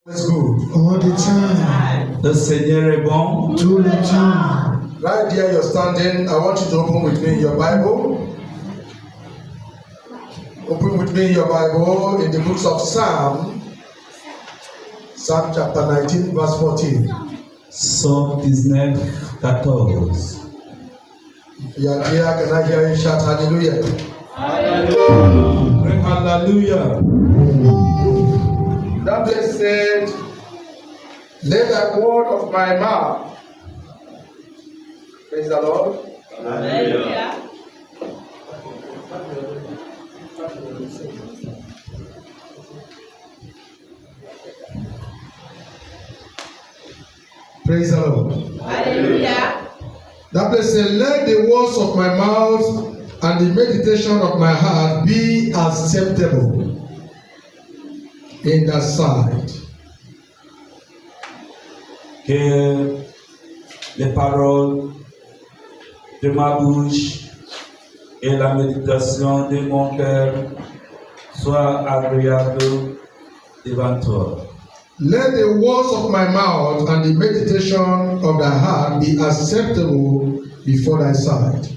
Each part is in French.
It's good. All the time. Le Seigneur est bon. Tout le temps. Right there you're standing, I want you to open with me your Bible. Open with me your Bible in the books of Psalm chapter 19, verse 14. Psaume 19, 14. Yeah, dear, can I hear you shout hallelujah? Hallelujah. Hallelujah. That place said, let the word of my mouth. Praise the Lord. Hallelujah. Praise the Lord. Hallelujah. That place said, let the words of my mouth and the meditation of my heart be acceptable in thy sight. Que les paroles de ma bouche et la méditation de mon cœur soient agréables devant toi. Let the words of my mouth and the meditation of thy heart be acceptable before thy sight.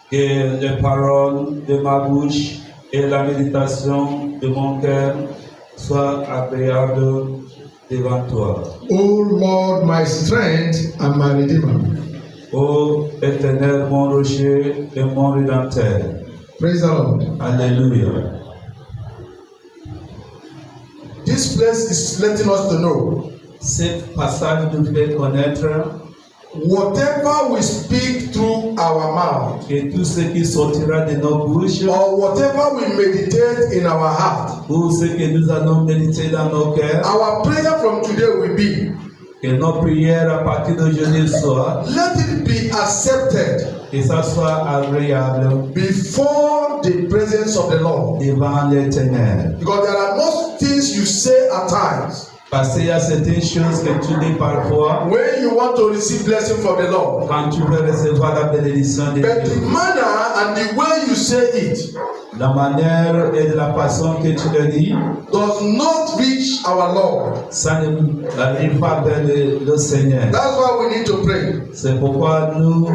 Que les paroles de ma bouche et la méditation de mon cœur soient agréables devant toi. O Lord, my strength and my redeemer. Ô Éternel, mon rocher et mon rédempteur. Praise the Lord. Alléluia. This place is letting us to know Ce passage nous fait connaître whatever we speak through our mouth que tout ce qui sortira de nos bouches or whatever we meditate in our heart, ou ce que nous allons méditer dans nos cœurs, our prayer from today will be, que nos prières à partir d'aujourd'hui soient, let it be accepted que ça soit agréable before the presence of the Lord. devant l'Éternel. Because there are most things you say at times Parce qu'il y a certaines choses que tu dis parfois when you want to receive blessing from the Lord. quand tu veux recevoir la bénédiction de But the Dieu. manner and the way you say it La manière et de la façon que tu le dis, does not reach our Lord. ça n'arrive pas vers le Seigneur. That's why we need to pray. C'est pourquoi nous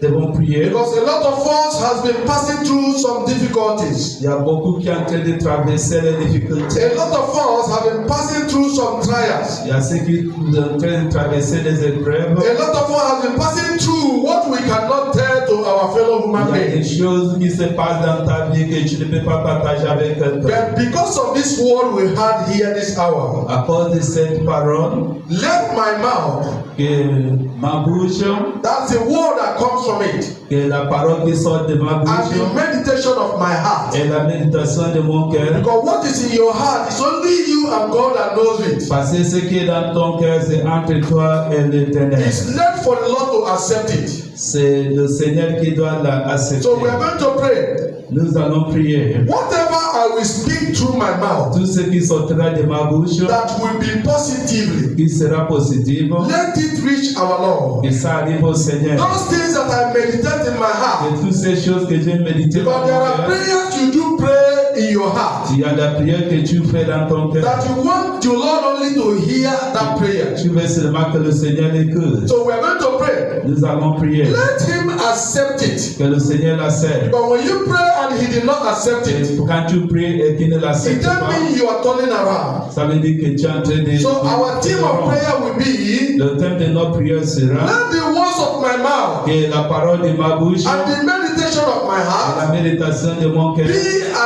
devons prier. Because a lot of us has been passing through some difficulties. Il y a beaucoup qui sont en train de traverser les difficultés. A lot of us have been passing through some trials. Il y a ceux qui sont en train de traverser les épreuves. A lot of us have been passing through what we cannot tell to our fellow human Il y a des beings. choses qui se passent dans ta vie que tu ne peux pas partager avec quelqu'un. But because of this word we had here this hour, À cause de cette parole, let my mouth, que ma bouche, that's the word that comes from it, que la parole qui sort de ma and the bouche meditation of my heart. et la méditation de mon cœur. Because what is in your heart is only you and God that knows it. Parce que ce qui est dans ton cœur, c'est entre toi et l'Éternel. It's left for the Lord to accept it. C'est le Seigneur qui doit l'accepter. So we are going to pray. Nous allons prier. Whatever I will speak through my mouth, Tout ce qui sortira de ma bouche, that will be positively, qui sera positif, let it reach our Lord. et ça arrive au Seigneur. Those things that I meditate in my heart, Et toutes ces choses que j'ai méditées dans because mon there are cœur, prayers you do pray in your heart, il y a la prière que tu fais dans ton cœur. that you want the Lord only to hear that prayer. Tu veux seulement que le Seigneur écoute. So we are going to pray. Nous allons prier. Let him accept it. Que le Seigneur l'accepte. But when you pray and he did not accept Et it, quand tu pries et qu'il ne it l'accepte doesn't pas, mean you are turning around. ça veut dire que tu es en train de... So our theme of prayer will be, Le thème de notre prière sera let the words of my mouth que la parole de ma bouche and the meditation of my et heart la méditation de mon cœur be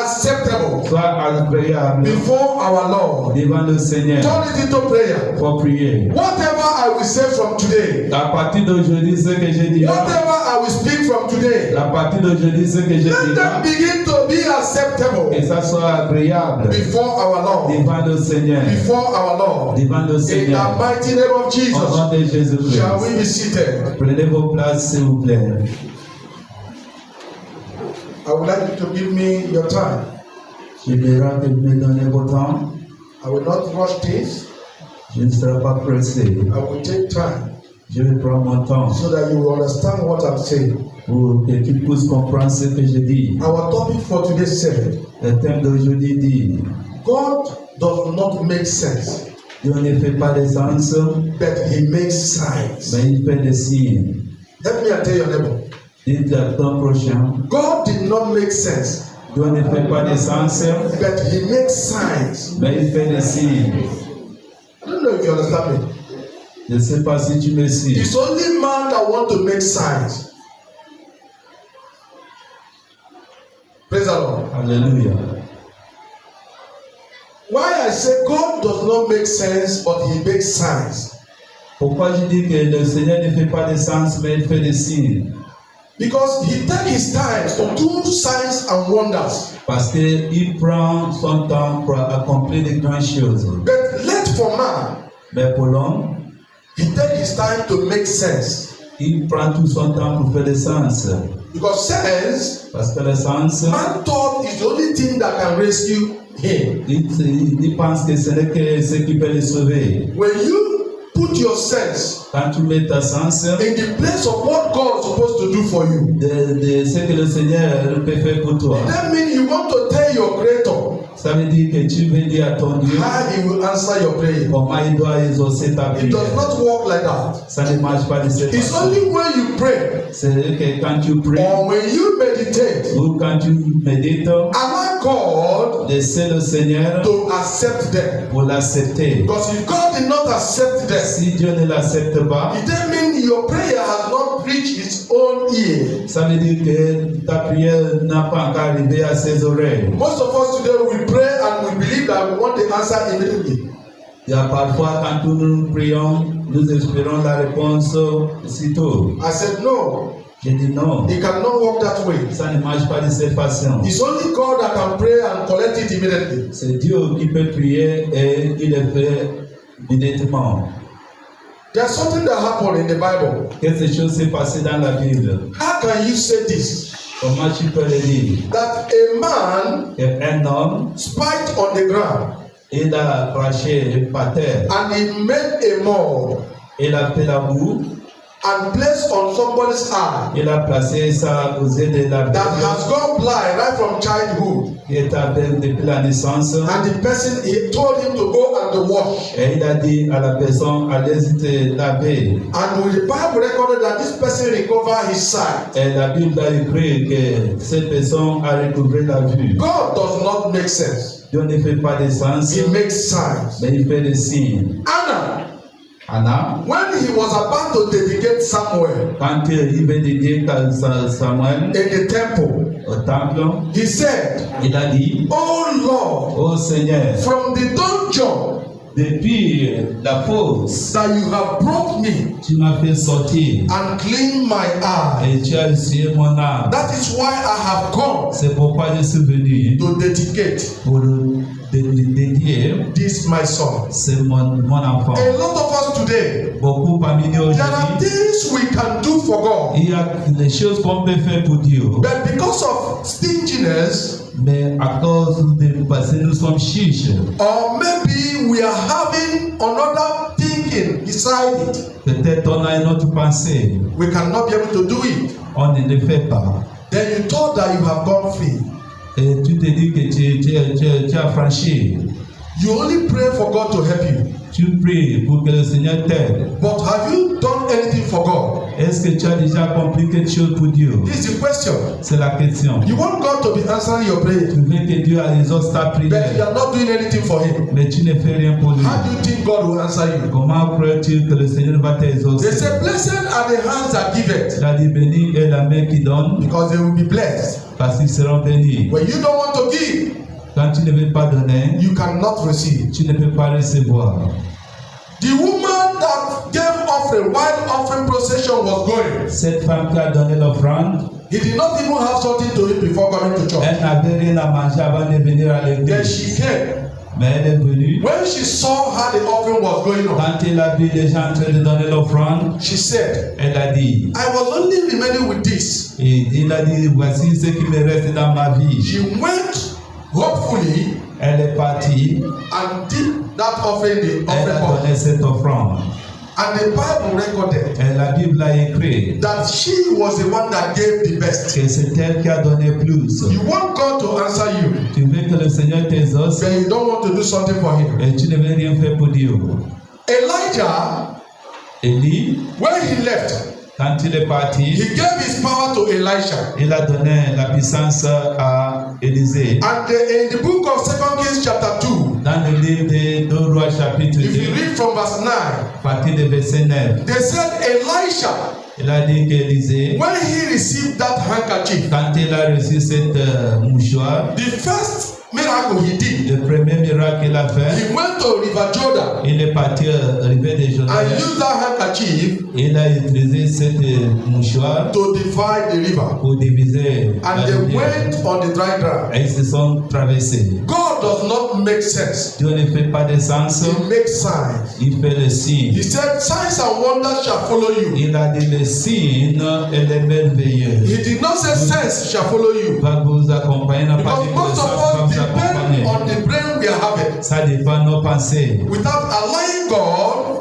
acceptable soit agréable before our Lord. devant le Seigneur. Turn it into prayer. Pour prier. Whatever I will say from today, À partir d'aujourd'hui, ce que je dirai, whatever I will speak from today, à partir d'aujourd'hui, ce que je let them dirai, begin to be acceptable que ça soit agréable before our Lord. devant le Seigneur. Before our Lord. Devant le In the Seigneur. mighty name of Au Jesus, nom de Jésus-Christ. shall we be seated? Prenez vos places, s'il vous plaît. I would like you to give me your time. Je verrai que vous me donnez votre temps. I will not rush this. Je ne serai pas pressé. I will take time Je vais prendre mon temps so that you will understand what I'm saying. pour que tu puisses comprendre ce que je dis. Our topic for today said, Le thème d'aujourd'hui dit, God does not make sense. Dieu ne fait pas des sens, but he makes signs. mais il fait des signes. Let me tell your neighbor. Dites à ton prochain, God did not make sense, Dieu ne fait pas des sens, but he makes signs. mais il fait des signes. I don't know if you understand me. Je ne sais pas si tu me suis. It's only man that want to make signs. Praise the Lord. Alléluia. Why I say God does not make sense, but he makes signs. Pourquoi je dis que le Seigneur ne fait pas de sens, mais il fait des signes? Because he takes his time to do signs and wonders. Parce qu'il prend son temps pour accomplir de grandes choses. But let for man, Mais pour l'homme, he takes his time to make sense. il prend tout son temps pour faire des sens. Because sense, Parce que le sens, man thought is the only thing that can rescue him. il pense que ce n'est que ce qui peut le sauver. When you put your sense Quand tu mets ta sens in the place of what God is supposed to do for you, de ce que le Seigneur peut faire pour toi, that means you want to tell your creator ça veut dire que tu veux dire à ton Dieu how he will answer your prayer. comment il doit exaucer ta It does prière. not work like that. Ça ne marche pas de cette It's façon. only when you pray C'est que quand tu pries or when you meditate, ou quand tu médites, allow God laissez le Seigneur to accept them. pour l'accepter. Because if God did not accept them, Si Dieu ne l'accepte pas, it then means your prayer has not reached its own ear. ça veut dire que ta prière n'a pas encore arrivé à ses oreilles. Most of us today we pray and we believe that we want the answer immediately. Il y a parfois quand nous prions, nous espérons la réponse aussitôt. I said no, J'ai dit non, it cannot work that way. ça ne marche pas de cette façon. It's only God that can pray and collect it immediately. C'est Dieu qui peut prier et il le fait immédiatement. There's something that happened in the Bible. Quelque chose s'est passé dans la Bible. How can you say this? Comment tu peux le dire? That a man Un homme, spiked on the ground il a craché par terre, and he made a mold il a fait la boue, and placed on somebody's eye il a placé ça aux yeux de la that bête has gone blind right from childhood. qui est aveugle depuis la naissance. And the person, he told him to go and to wash. Et il a dit à la personne, allez-y te laver. And with the Bible recorded that this person recovered his sight. Et la Bible a écrit que cette personne a recouvré la vue. God does not make sense. Dieu ne fait pas de sens, He makes signs. mais il fait des signes. Anna, Anna, when he was about to dedicate Samuel quand il veut dédier Samuel in the temple, au temple, he said, il a dit, "Oh Lord, ô Seigneur, from the dungeon depuis la fosse, that you have brought me tu m'as fait sortir and clean my eye. et tu as essuyé mon âme. That is why I have come C'est pourquoi je suis venu to dedicate pour dédier this my son." c'est mon enfant. A lot of us today, Beaucoup parmi nous there are aujourd'hui, things we can do for God, il y a des choses qu'on peut faire pour Dieu, but because of stinginess, mais à cause de parce que nous sommes chiches, or maybe we are having another thinking beside it, peut-être on a une autre pensée, we cannot be able to do it. on ne le fait pas. Then you thought that you have gone free. Et tu te dis que tu as franchi. You only pray for God to help you. Tu pries pour que le Seigneur t'aide. But have you done anything for God? Est-ce que tu as déjà accompli quelque chose pour Dieu? This is the question. C'est la question. You want God to be answering your prayer, Tu veux que Dieu exauce ta but you prière, are not doing anything for Him. mais tu ne fais rien pour lui. How do you think God will answer you? Comment crois-tu que le Seigneur va They t'exaucer? say, "Blessed are the hands that give it, Il a dit béni est la main qui donne, because they will be blessed." parce qu'ils seront bénis. When you don't want to give, Quand tu ne veux pas donner, you cannot receive. tu ne peux pas recevoir. The woman that gave offering while offering procession was going, Cette femme qui a donné l'offrande, he did not even have something to eat before coming to church. elle n'avait rien à manger avant de venir à Then l'église. she came. Mais elle est venue. When she saw how the offering was going on, Quand elle a vu les gens en train de donner l'offrande, she said, elle a dit, "I was only remaining with this." et il a dit, voici ce qui me reste dans ma vie. She went hopefully Elle est partie, and did that offering, the elle offering a box. donné cette offrande. And the Bible recorded Et la Bible a écrit that she was the one that gave the best. que c'est elle qui a donné plus. You want God to answer you, Tu veux que le Seigneur t'exauce but you don't want to do something for him. et tu ne veux rien faire pour Dieu. Elijah, Élie, when he left, quand il est parti, he gave his power to Elisha. il a donné la puissance à Élisée. And in the book of 2 Kings chapter 2, Dans le livre de 2 Rois chapitre if you 2, read from verse 9, à partir du verset 9, they said Elisha, il a dit qu'Élisée, when he received that handkerchief, quand il a reçu cette mouchoir, the first miracle he did, le premier miracle qu'il a fait, he went to River Jordan il est parti au rivière de Jourdain. and used that handkerchief Il a utilisé cette mouchoir to divide the river. pour diviser la And they rivière. went on the dry ground. Et ils se sont traversés. God does not make sense. Dieu ne fait pas de sens, He makes signs. il fait le signe. He said, signs and wonders shall follow you. Il a dit le signe et les merveilleux. He did not say sense shall follow you. Va vous accompagner, n'a pas Because dit que le most sens of va us vous depend accompagner. on the brain we are having. Ça dépend de nos pensées. Without allowing God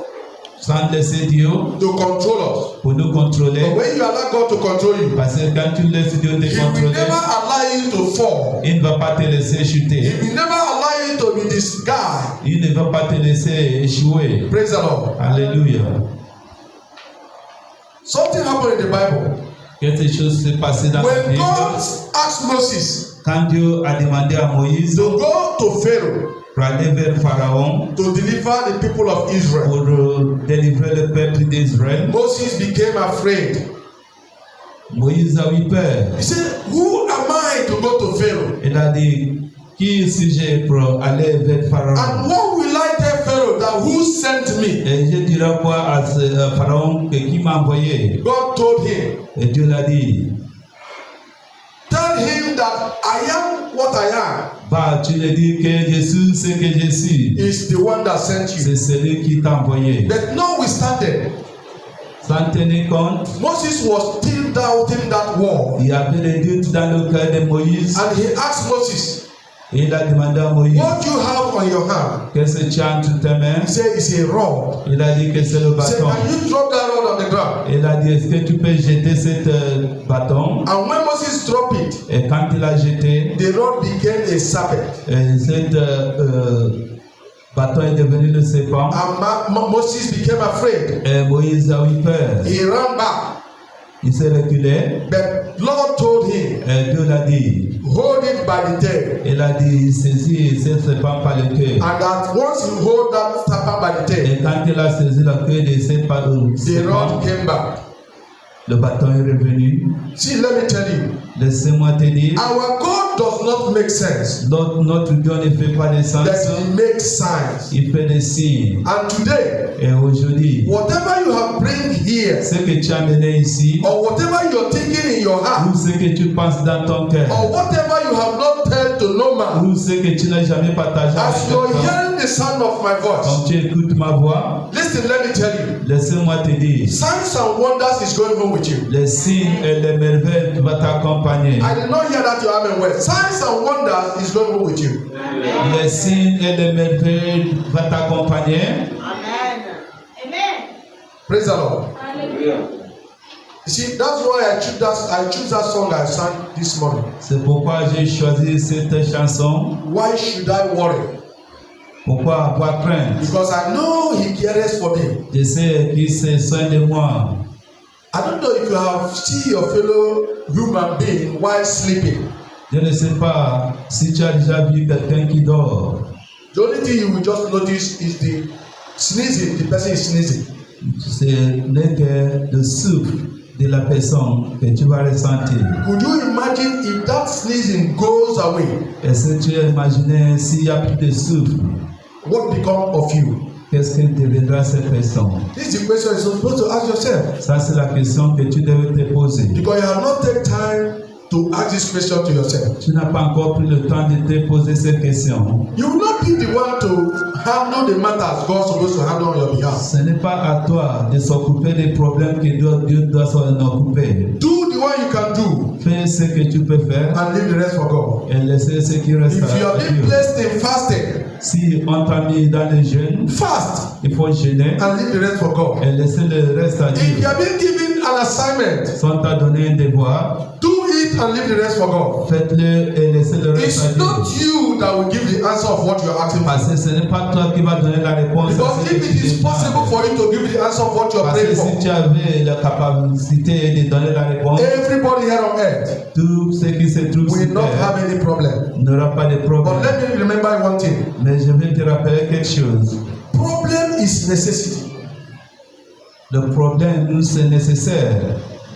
Sans laisser Dieu to control us. pour nous But contrôler. when you allow God to control you, Parce que quand tu laisses Dieu te He will contrôler, never allow you to fall. il ne va pas te laisser He chuter. will never allow you to be disguised. Il ne va pas te laisser échouer. Praise the Lord. Alléluia. Something happened in the Bible. Quelque chose s'est passé dans la When Bible. God asked Moses Quand Dieu a demandé à Moïse to go to Pharaoh pour aller vers Pharaon to deliver the people of Israel, pour délivrer le peuple d'Israël, Moses became afraid. Moïse a eu peur. He said, who am I to go to Pharaoh? Il a dit, qui suis-je pour aller vers Pharaon? And what will I tell Pharaoh that who sent me? Et je dirai quoi à Pharaon que qui m'a envoyé? God told him, Et Dieu l'a dit, tell him that I am what I am bah, tu lui dis que je suis ce que je suis. is the one that sent you. C'est celui qui t'a envoyé. But notwithstanding, Sans tenir compte, Moses was still doubting that word. il y avait le doute dans le cœur de Moïse. And he asked Moses, Et il a demandé à Moïse, what do you have on your hand? qu'est-ce que tu as entre tes mains? He said, it's a rod. Il a dit que c'est le He said, bâton. can you drop that rod on the ground? Il a dit, est-ce que tu peux jeter cet bâton? And when Moses dropped it, Et quand il a jeté, the rod became a serpent. cet bâton est devenu le serpent. And Moses became afraid. Et Moïse a eu peur. He ran back. Il s'est reculé. But Lord told him, Et Dieu l'a dit. hold it by the tail. Il a dit, saisis ce serpent par le cœur. And that once you hold that serpent by the tail, Et quand il a saisi la queue de ce the serpent, rod came back. le bâton est revenu. See, let me tell you, Laissez-moi te dire, our God does not make sense. notre Dieu ne fait pas de sens. That He makes signs. Il fait des signes. And today, Et aujourd'hui, whatever you have bring here, ce que tu as mené ici, or whatever you're thinking in your heart, ou ce que tu penses dans ton cœur, or whatever you have not told to no man, ou ce que tu n'as jamais partagé avec as you're quelqu'un, hearing the sound of my voice, quand tu écoutes ma voix, listen, let me tell you, laissez-moi te dire, signs and wonders is going home with you. les signes et les merveilles vont t'accompagner. I did not hear that you haven't well. Signs and wonders is going home with you. Les signes et les merveilles vont t'accompagner. Amen. Amen. Praise the Lord. Hallelujah. You see, that's why I choose that song I sang this morning. C'est pourquoi j'ai choisi cette chanson. Why should I worry? Pourquoi avoir crainte? Because I know He cares for me. Je sais qu'il se soigne de moi. I don't know if you have seen your fellow human being while sleeping. Je ne sais pas si tu as déjà vu quelqu'un qui dort. The only thing you will just notice is the sneezing. The person is sneezing. C'est le souffle de la personne que tu vas ressentir. Could you imagine if that sneezing goes away? Est-ce que tu as imaginé s'il n'y a plus de souffle, What become of you? qu'est-ce que deviendra cette personne? This is the question you're supposed to ask yourself. Ça, c'est la question que tu devais te poser. Because you have not taken time to ask this question to yourself. Tu n'as pas encore pris le temps de te poser cette question. You will not be the one to handle the matters God is supposed to handle on your behalf. Ce n'est pas à toi de s'occuper des problèmes que Dieu doit s'en occuper. Do the one you can do Fais ce que tu peux faire and leave the rest for God. et laisser ce qui reste If you à are being Dieu. placed in fasting, Si on t'a mis dans le jeûne, fast il faut jeûner and leave the rest for God. et laisser le reste à If Dieu. you are being given an assignment, Si on t'a donné un devoir, do it and leave the rest for God. faites-le et laissez le reste à It's Dieu. not you that will give the answer of what you are asking Parce for. que ce n'est pas toi qui vas donner la réponse. à Because ce que if tu it is demandes. possible for you to give the answer of what you are Parce que praying si for, tu avais la capacité de donner la réponse, everybody here on earth tout ce qui se trouve will sur not have terre any problem. n'aura pas de But problème. let me remember one thing. Mais je vais te rappeler quelque chose. Problem is necessity. Le problème, c'est nécessaire,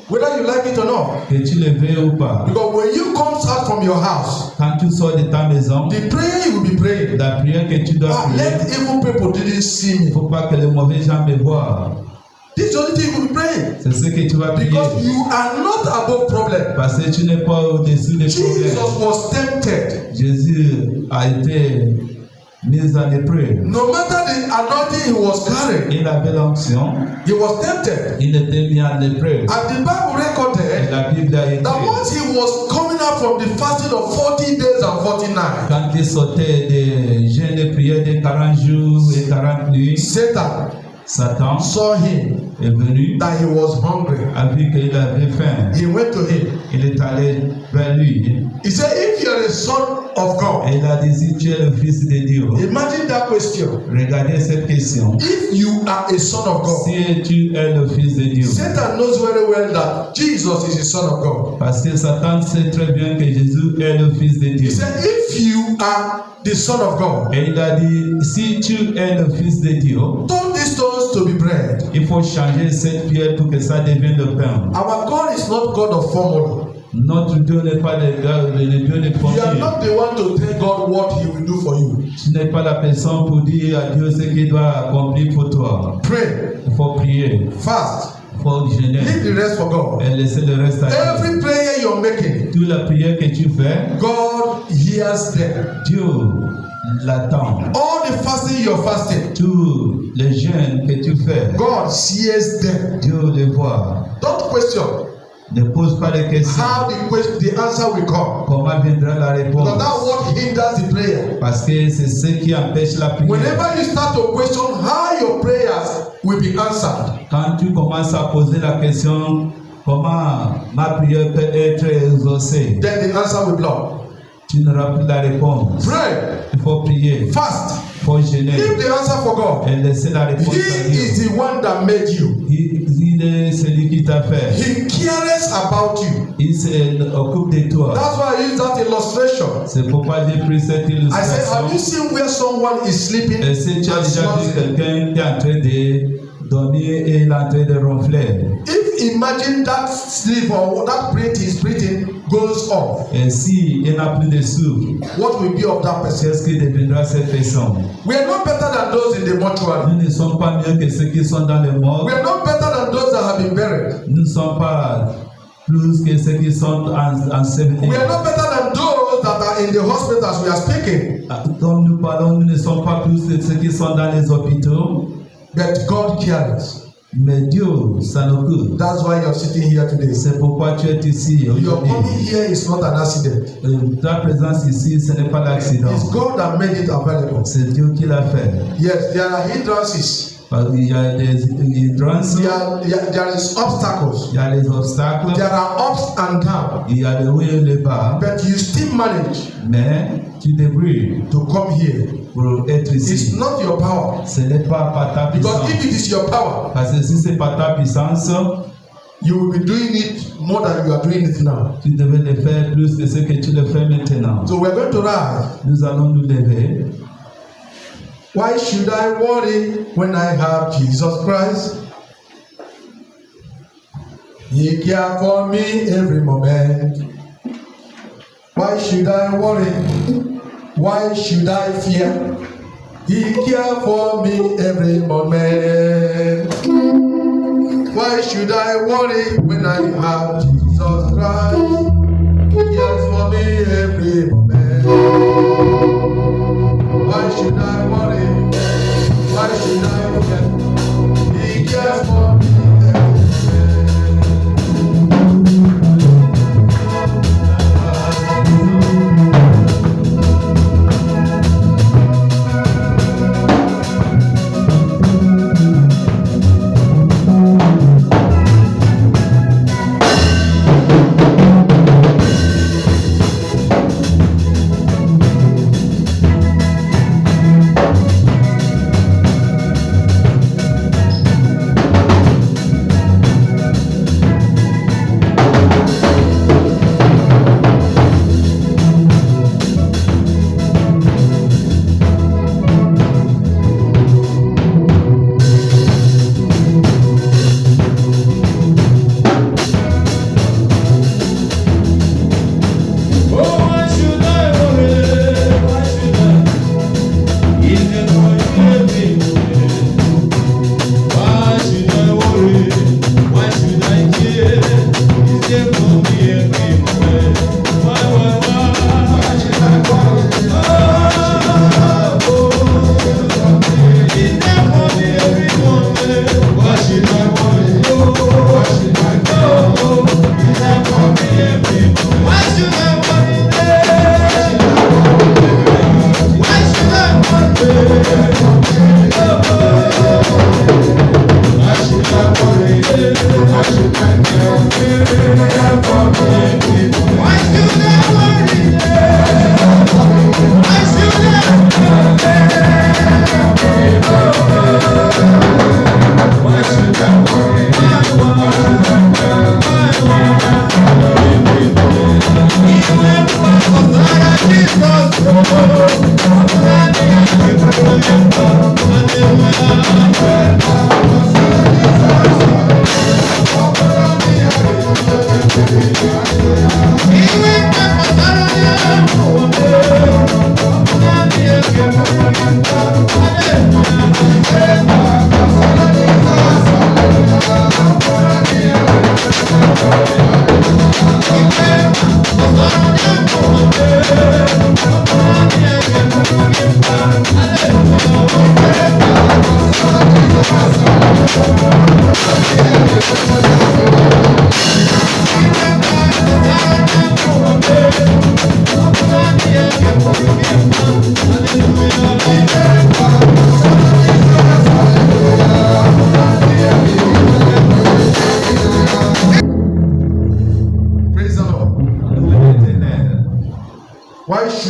Whether you like it or not. que tu le veuilles ou pas. Because when you come out from your house, Quand tu sors de ta maison, the prayer you will be praying, la prière que tu dois prier, let evil people didn't see il ne me. faut pas que les mauvais gens me voient. This is the only thing you will be praying. C'est ce que tu vas prier. Because you are not above problem. Parce que tu n'es pas au-dessus des problèmes. Jesus was tempted. Jésus a été mis en épreuve. No matter the anointing he was carrying, Il avait l'onction, he was tempted. il était mis en épreuve. And the Bible Et recorded la Bible a écrit, that once he was coming out from the fasting of 40 days and 40 nights, quand il sortait des jeûnes de prière de 40 jours et 40 nuits, Satan Satan saw him est venu, that he was hungry. a vu qu'il avait faim. He went to him. Il est allé vers lui. He said, if you are a son of God, Et il a dit, si tu es le fils de Dieu, imagine that question. regardez cette question. If you are a son of God, Si tu es le fils de Dieu, Satan knows very well that Jesus is a son of God. parce que Satan sait très bien que Jésus est le fils de He Dieu. said, if you are the son of God, Et il a dit, si tu es le fils de Dieu, turn these stones to be bread. il faut changer cette pierre pour que ça devienne le pain. Our God is not God of formula. Notre Dieu n'est pas le Dieu de You are formule. not the one to tell God what he will do for you. Tu n'es pas la personne pour dire à Dieu ce qu'il doit accomplir pour toi. Pray, Il faut prier, fast, il faut jeûner leave the rest for God. et laisser le reste à Dieu. Every prayer you're making, Toute la prière que tu fais, God hears them. Dieu l'attend. All the fasting you're fasting, Tous les jeûnes que tu fais, God sees them. Dieu les voit. Don't question Ne pose pas de questions. how the answer will come. Comment viendra la réponse? Because that's what hinders the prayer. Parce que c'est ce qui empêche la prière. Whenever you start to question how your prayers will be answered, Quand tu commences à poser la question, comment ma prière peut être exaucée, then the answer will block. tu n'auras plus la réponse. Pray, Il faut prier, fast, il faut jeûner leave the answer for God. et laisser la réponse à He is Dieu. the one that made you. Il est celui qui t'a fait. He cares about you. Il s'occupe de toi. That's why I use that illustration. C'est pourquoi j'ai pris cette I said, have you illustration. seen where someone is sleeping Et si tu as and déjà vu snoring? quelqu'un qui est en train de dormir et il est en train de ronfler, If imagine that sleep or that breathing goes off, et si il n'a plus de souffle, what will be of that person? qu'est-ce qui deviendra cette personne? We are not better than those in the mortuary. Nous ne sommes pas mieux que ceux qui sont dans les morts. We are not better than those that have been buried. Nous ne sommes pas plus que ceux qui sont ensevelis. We are not better than those that are in the hospital as we are speaking. Comme nous parlons, nous ne sommes pas plus que ceux qui sont dans les hôpitaux. But God cares. Mais Dieu s'en occupe. That's why you're sitting here today. C'est pourquoi tu es ici Your aujourd'hui. coming here is not an accident. Ta présence ici, ce n'est pas l'accident. It's God that made it available. C'est Dieu qui l'a fait. Yes, there are hindrances. Parce qu'il y a des hindrances, There is obstacles. il y a les obstacles, There are ups and downs. il y a le haut et le bas. But you still manage Mais tu débrouilles to come here. pour être It's ici. not your power. Ce n'est pas par ta Because puissance. if it is your power, Parce que si ce n'est pas ta puissance, you will be doing it more than you are doing it now. tu devais le faire plus que ce que tu le fais maintenant. So we're going to rise. Nous allons nous lever. Why should I worry when I have Jesus Christ? He cares for me every moment. Why should I worry? Why should I fear? He cares for me every moment. Why should I worry when I have Jesus Christ? He cares for me every moment. Why should I worry? Why should I fear? He cares for me every moment.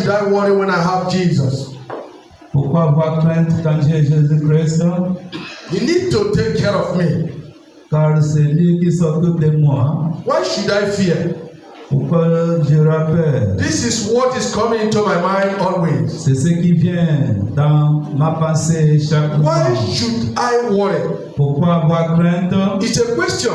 should I worry when I have Jesus? Pourquoi avoir crainte quand j'ai Jésus-Christ? He needs to take care of me. Car c'est lui qui s'occupe de moi. Why should I fear? Pourquoi j'aurais peur? This is what is coming into my mind always. C'est ce qui vient dans ma pensée chaque Why fois. should I worry? Pourquoi avoir crainte? It's a question.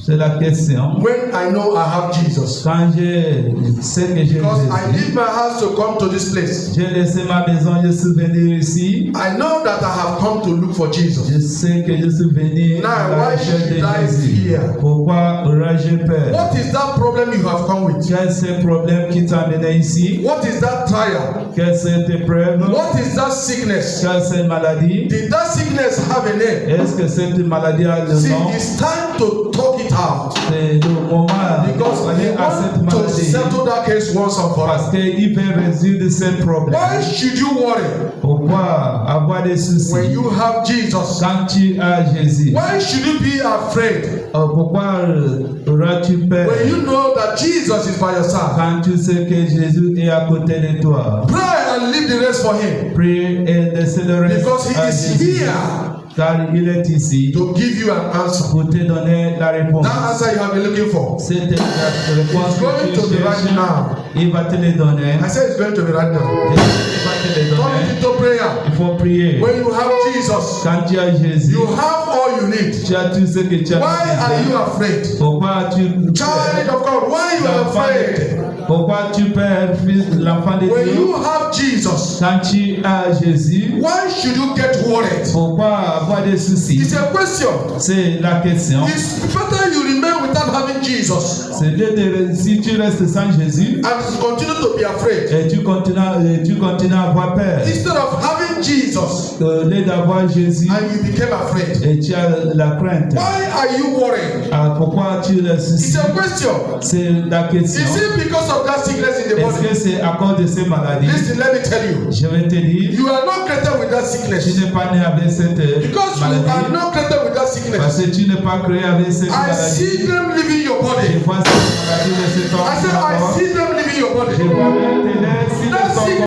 C'est la question. When I know I have Jesus. Quand je sais que j'ai Because I Jésus, leave my house to come to this place. j'ai laissé ma maison, je suis venu ici. I know that I have come to look for Jesus. Je sais que je suis venu Now, à la why recherche de should I Jésus. fear? Pourquoi aurais-je peur? What is that problem you have come with? Quel est ce problème qui t'a amené ici? What is that trial? Quelle est cette épreuve? What is that sickness? Quelle est cette maladie? Did that sickness have a name? Est-ce que cette maladie a le See, nom? it's time to talk it out. C'est le moment Because he à cette wants to maladie. settle that case once and for Parce all. qu'il veut résoudre ce problème. Why should you worry Pourquoi avoir des soucis when you have Jesus? quand tu as Jésus? Why should you be afraid Pourquoi auras-tu peur when you know that Jesus is by your side? quand tu sais que Jésus est à côté de toi? Pray and leave the rest for him. Prie et laisse le reste Because he à is Jésus. here Car il est ici to give you an answer. pour te donner la réponse. That answer you have been looking for. C'est la réponse It's going que to tu be right cherches. now. Il va te le donner. I said it's going to be right now. Il va te le Turn donner. it into prayer. Il faut prier. When you have Jesus, Quand tu as Jésus, you have all you need. tu as tout ce que tu as Why are you besoin. afraid? Pourquoi tu Child of God, why you are afraid? Pourquoi tu perds l'enfant de When Dieu? you have Jesus, Quand tu as Jésus, why should you get worried? pourquoi avoir des soucis? It's a question. C'est la question. It's better you remain without having Jesus C'est de si tu restes sans Jésus and continue to be afraid et tu continues à avoir peur. instead of having Jesus Au lieu d'avoir Jésus and you became afraid. et tu as la crainte. Why are you worried? Pourquoi tu as le It's souci? a question. C'est la question. Is it because of that sickness in the Est-ce que body? c'est à cause de ces maladies? Listen, let me tell you. Je vais te dire, You are not created with that tu sickness. n'es pas né avec cette Because you are maladie. not created with that Parce sickness. que tu n'es pas créé avec cette I maladie. see them leaving your Je body. vois cette maladie de cet I said, I homme. see them leaving your Je body. vois te